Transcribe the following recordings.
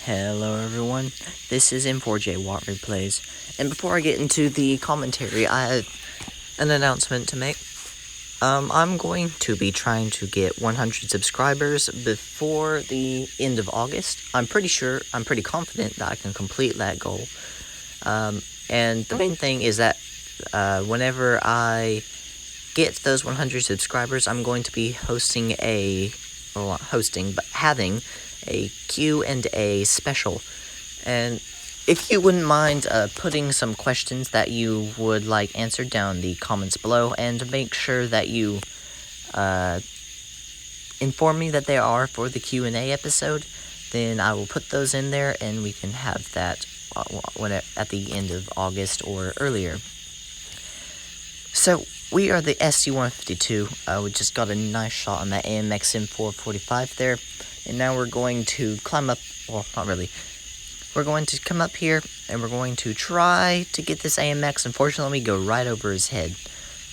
Hello everyone, this is M4J Watt Replays, and before I get into the commentary, I have an announcement to make. I'm going to be trying to get 100 subscribers before the end of August. I'm pretty confident that I can complete that goal. And the main thing is that whenever I get those 100 subscribers, I'm going to be having a Q&A special. And if you wouldn't mind putting some questions that you would like answered down in the comments below, and make sure that you inform me that they are for the Q&A episode, then I will put those in there and we can have that at the end of August or earlier. So, we are the SC-152. We just got a nice shot on that AMX M445 there. And now we're going to climb up, well, not really. We're going to come up here, and we're going to try to get this AMX. Unfortunately, we go right over his head.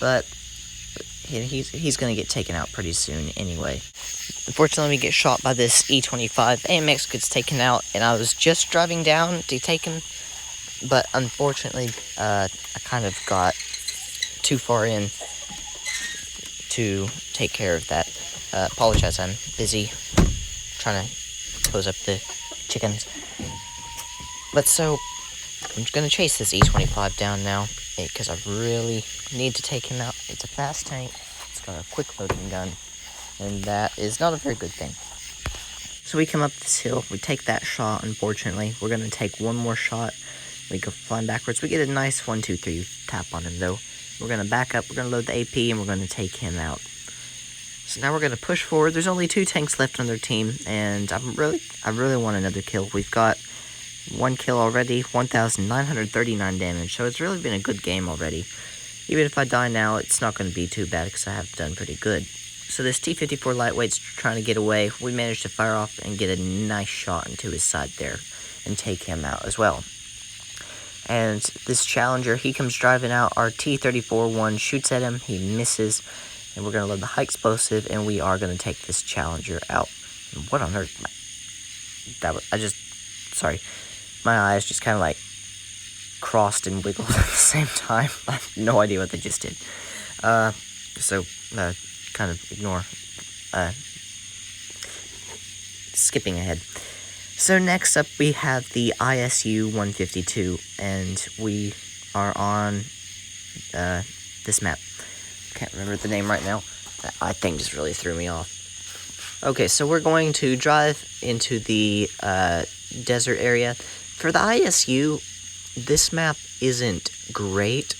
But he's going to get taken out pretty soon anyway. Unfortunately, we get shot by this E25. AMX gets taken out, and I was just driving down to take him. But unfortunately, I kind of got too far in to take care of that. Apologize, I'm busy trying to close up the chickens. But so, I'm just going to chase this E25 down now, because I really need to take him out. It's a fast tank, it's got a quick loading gun, and that is not a very good thing. So we come up this hill, we take that shot, unfortunately. We're going to take one more shot, we go flying backwards. We get a nice 1, 2, 3 tap on him though. We're going to back up, we're going to load the AP, and we're going to take him out. So now we're going to push forward. There's only 2 tanks left on their team, and I really want another kill. We've got 1 kill already, 1,939 damage, so it's really been a good game already. Even if I die now, it's not going to be too bad, because I have done pretty good. So this T-54 lightweight's trying to get away. We managed to fire off and get a nice shot into his side there, and take him out as well. And this Challenger, he comes driving out. Our T-34-1 shoots at him, he misses. And we're going to load the high explosive, and we are going to take this Challenger out. And what on earth? Sorry. My eyes just kind of like crossed and wiggled at the same time. I have no idea what they just did. Kind of ignore. Skipping ahead. So next up we have the ISU-152, and we are on this map. Can't remember the name right now. That thing just really threw me off. Okay, so we're going to drive into the desert area. For the ISU, this map isn't great,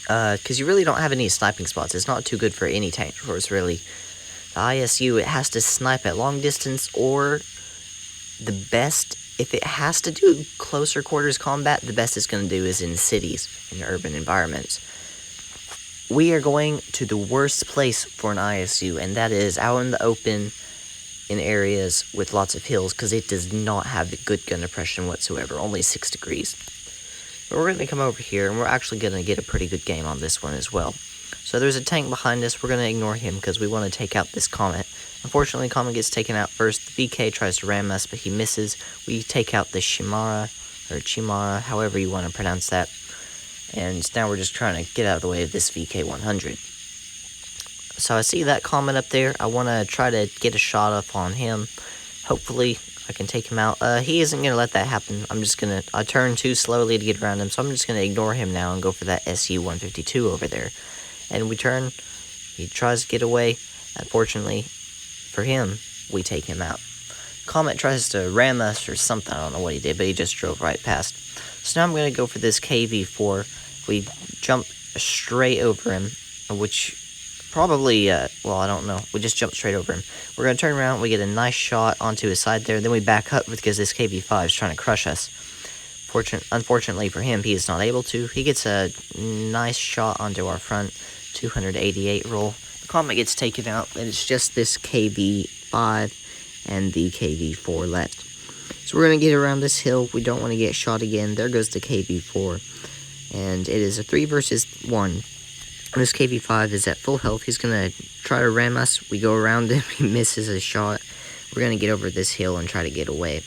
because you really don't have any sniping spots. It's not too good for any tank force, really. The ISU, it has to snipe at long distance, or the best, if it has to do closer quarters combat, the best it's going to do is in cities, in urban environments. We are going to the worst place for an ISU, and that is out in the open in areas with lots of hills, because it does not have good gun depression whatsoever, only 6 degrees. But we're going to come over here, and we're actually going to get a pretty good game on this one as well. So there's a tank behind us. We're going to ignore him because we want to take out this Comet. Unfortunately, Comet gets taken out first. The VK tries to ram us, but he misses. We take out the Chimara, however you want to pronounce that. And now we're just trying to get out of the way of this VK-100. So I see that Comet up there. I want to try to get a shot up on him. Hopefully I can take him out. He isn't going to let that happen. I turn too slowly to get around him, so I'm just going to ignore him now and go for that SU-152 over there. And we turn. He tries to get away. Unfortunately for him, we take him out. Comet tries to ram us or something. I don't know what he did, but he just drove right past. So now I'm going to go for this KV-4. We jump straight over him, which probably, I don't know. We just jump straight over him. We're going to turn around. We get a nice shot onto his side there. Then we back up because this KV-5 is trying to crush us. Unfortunately for him, he is not able to. He gets a nice shot onto our front 288 roll. The Comet gets taken out, and it's just this KV-5 and the KV-4 left. So we're going to get around this hill. We don't want to get shot again. There goes the KV-4. And it is a 3 versus 1. This KV-5 is at full health. He's going to try to ram us. We go around him. He misses a shot. We're going to get over this hill and try to get away.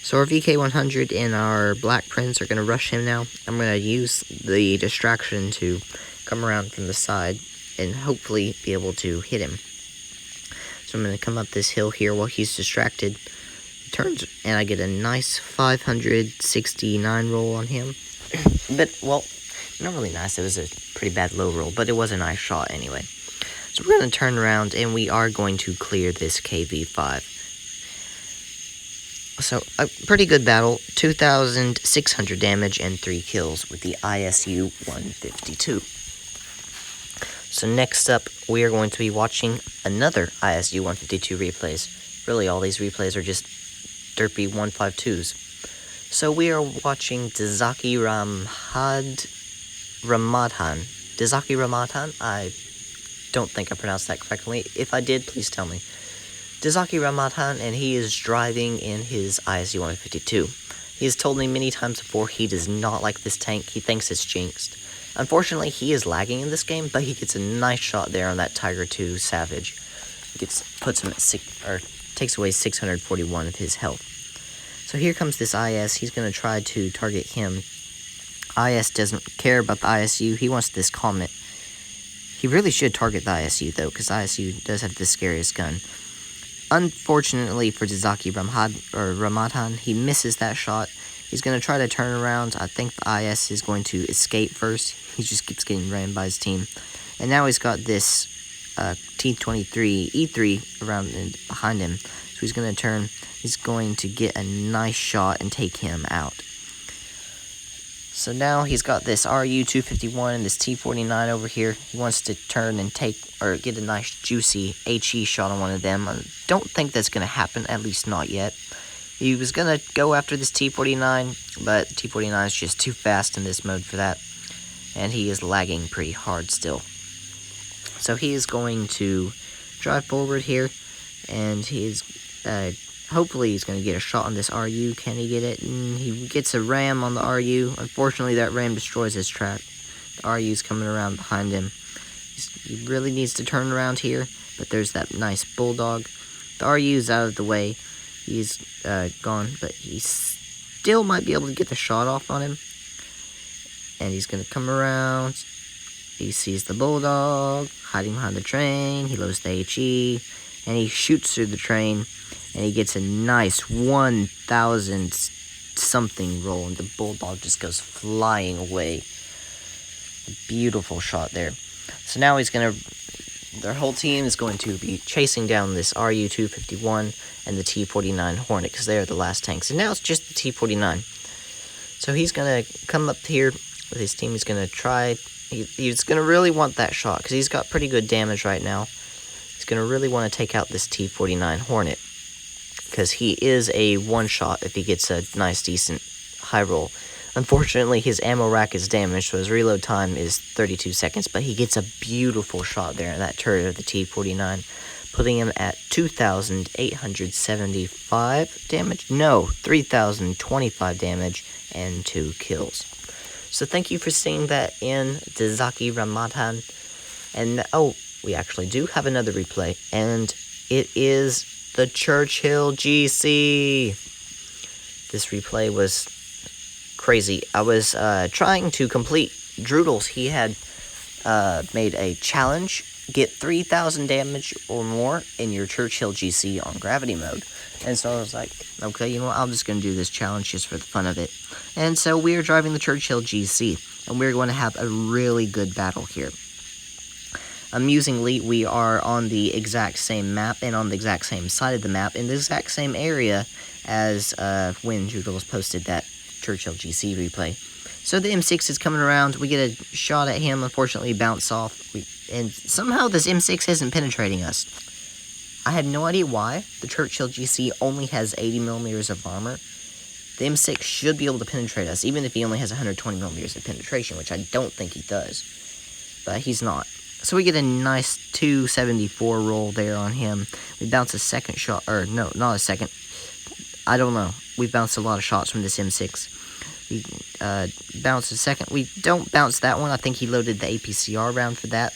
So our VK100 and our Black Prince are going to rush him now. I'm going to use the distraction to come around from the side and hopefully be able to hit him. So I'm going to come up this hill here while he's distracted. He turns, and I get a nice 569 roll on him. But, well, not really nice. It was a pretty bad low roll, but it was a nice shot anyway. So we're going to turn around, and we are going to clear this KV-5. So, a pretty good battle, 2,600 damage and 3 kills with the ISU-152. So next up, we are going to be watching another ISU-152 replays. Really, all these replays are just derpy 152s. So we are watching Dazaki Ramadhan. Dazaki Ramadhan? I don't think I pronounced that correctly. If I did, please tell me. Dazaki Ramadhan, and he is driving in his ISU-152. He has told me many times before he does not like this tank. He thinks it's jinxed. Unfortunately, he is lagging in this game, but he gets a nice shot there on that Tiger 2 Savage. Puts him at takes away 641 of his health. So here comes this IS. He's going to try to target him. IS doesn't care about the ISU. He wants this Comet. He really should target the ISU, though, because ISU does have the scariest gun. Unfortunately for Dazaki Ramadhan, he misses that shot. He's going to try to turn around. I think the IS is going to escape first. He just keeps getting rammed by his team. And now he's got this T-23 E3 around and behind him. So he's going to turn. He's going to get a nice shot and take him out. So now he's got this RU-251 and this T-49 over here. He wants to turn and get a nice juicy HE shot on one of them. I don't think that's going to happen, at least not yet. He was going to go after this T-49, but T-49 is just too fast in this mode for that. And he is lagging pretty hard still. So he is going to drive forward here, and he's hopefully he's going to get a shot on this RU. Can he get it? He gets a ram on the RU. Unfortunately, that ram destroys his track. The RU's coming around behind him. He really needs to turn around here, but there's that nice Bulldog. The RU's out of the way. He's gone, but he still might be able to get the shot off on him. And he's going to come around. He sees the Bulldog hiding behind the train. He loads the HE, and he shoots through the train. And he gets a nice 1,000 something roll, and the Bulldog just goes flying away. A beautiful shot there. So now their whole team is going to be chasing down this RU-251 and the T-49 Hornet, because they are the last tanks. And now it's just the T-49. So he's going to come up here with his team. He's going to try. He's going to really want that shot, because he's got pretty good damage right now. He's going to really want to take out this T-49 Hornet, because he is a one-shot if he gets a nice, decent high roll. Unfortunately, his ammo rack is damaged, so his reload time is 32 seconds, but he gets a beautiful shot there in that turret of the T-49, putting him at 2,875 damage. No, 3,025 damage and 2 kills. So thank you for seeing that in Dazaki Ramadhan. And, we actually do have another replay, and it is the Churchill GC. This replay was crazy. I was trying to complete Droodles. He had made a challenge. Get 3,000 damage or more in your Churchill GC on gravity mode. And so I was like, okay, you know what? I'm just going to do this challenge just for the fun of it. And so we are driving the Churchill GC. And we're going to have a really good battle here. Amusingly, we are on the exact same map and on the exact same side of the map in the exact same area as when Droodles posted that Churchill GC replay. So the M6 is coming around. We get a shot at him. Unfortunately, bounce off. And somehow this M6 isn't penetrating us. I had no idea why. The Churchill GC only has 80 millimeters of armor. The M6 should be able to penetrate us, even if he only has 120 millimeters of penetration, which I don't think he does. But he's not. So we get a nice 274 roll there on him. We bounce a second shot, or no, not a second. I don't know. We bounced a lot of shots from this M6. We bounce a second. We don't bounce that one. I think he loaded the APCR round for that.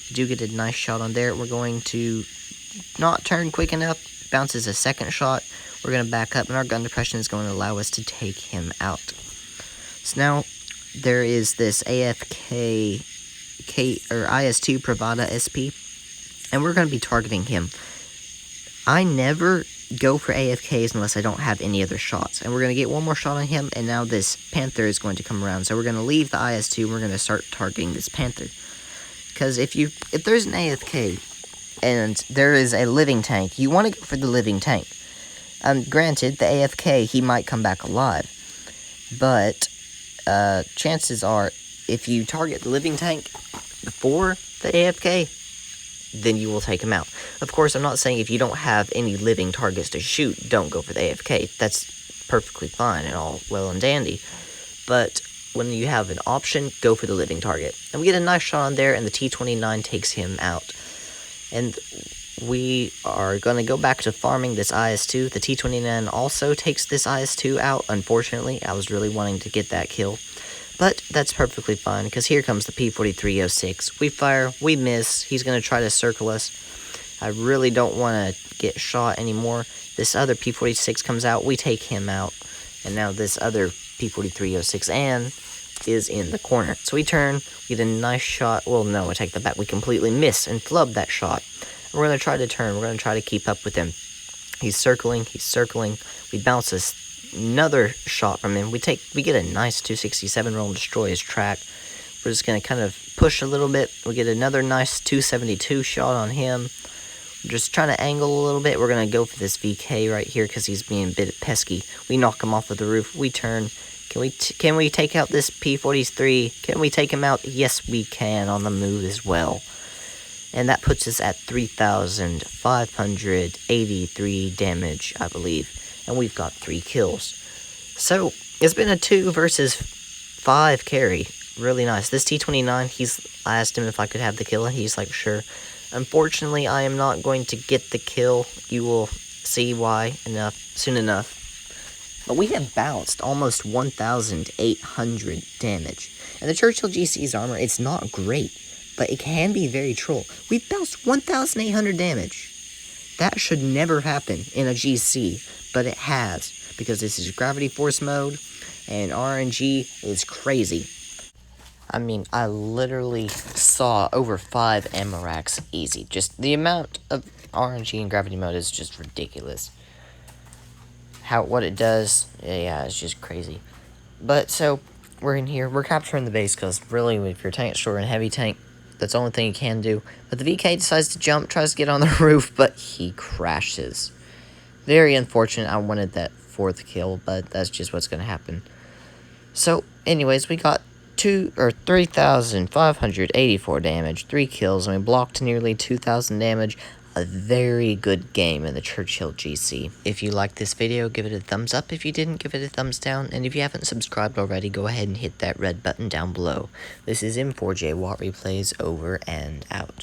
We do get a nice shot on there. We're going to not turn quick enough bounces a second shot, we're going to back up, and our gun depression is going to allow us to take him out. So now, there is this AFK or IS-2 Pravada SP, and we're going to be targeting him. I never go for AFKs unless I don't have any other shots, and we're going to get one more shot on him, and now this Panther is going to come around. So we're going to leave the IS-2, and we're going to start targeting this Panther. Because if there's an AFK and there is a living tank, you want to go for the living tank. Granted, the AFK, he might come back alive, but chances are, if you target the living tank before the AFK, then you will take him out. Of course, I'm not saying if you don't have any living targets to shoot, don't go for the AFK. That's perfectly fine and all well and dandy. But when you have an option, go for the living target. And we get a nice shot on there, and the T-29 takes him out. And we are going to go back to farming this IS-2. The T-29 also takes this IS-2 out, unfortunately. I was really wanting to get that kill. But that's perfectly fine, because here comes the P-4306. We fire, we miss. He's going to try to circle us. I really don't want to get shot anymore. This other P-46 comes out, we take him out. And now this other P-4306 is in the corner. So we turn, we get a nice shot. Well, no, I take that back. We completely miss and flub that shot. And we're going to try to turn. We're going to try to keep up with him. He's circling. We bounce another shot from him. We get a nice 267 roll and destroy his track. We're just going to kind of push a little bit. We get another nice 272 shot on him. We're just trying to angle a little bit. We're going to go for this VK right here because he's being a bit pesky. We knock him off of the roof. We turn. Can we take out this P-43? Can we take him out? Yes, we can on the move as well. And that puts us at 3,583 damage, I believe. And we've got 3 kills. So, it's been a 2 versus 5 carry. Really nice. This T-29, I asked him if I could have the kill, and he's like, sure. Unfortunately, I am not going to get the kill. You will see why soon enough. But we have bounced almost 1,800 damage. And the Churchill GC's armor, it's not great, but it can be very troll. We've bounced 1,800 damage. That should never happen in a GC, but it has, because this is gravity force mode, and RNG is crazy. I mean, I literally saw over 5 ammo racks easy. Just the amount of RNG in gravity mode is just ridiculous. What it does, yeah, it's just crazy. But, so, we're in here, we're capturing the base, because really, if you're tank short and heavy tank, that's the only thing you can do. But the VK decides to jump, tries to get on the roof, but he crashes. Very unfortunate. I wanted that 4th kill, but that's just what's going to happen. So, anyways, we got 3,584 damage, 3 kills, and we blocked nearly 2,000 damage. A very good game in the Churchill GC. If you liked this video, give it a thumbs up. If you didn't, give it a thumbs down. And if you haven't subscribed already, go ahead and hit that red button down below. This is M4J Watt Replays, over and out.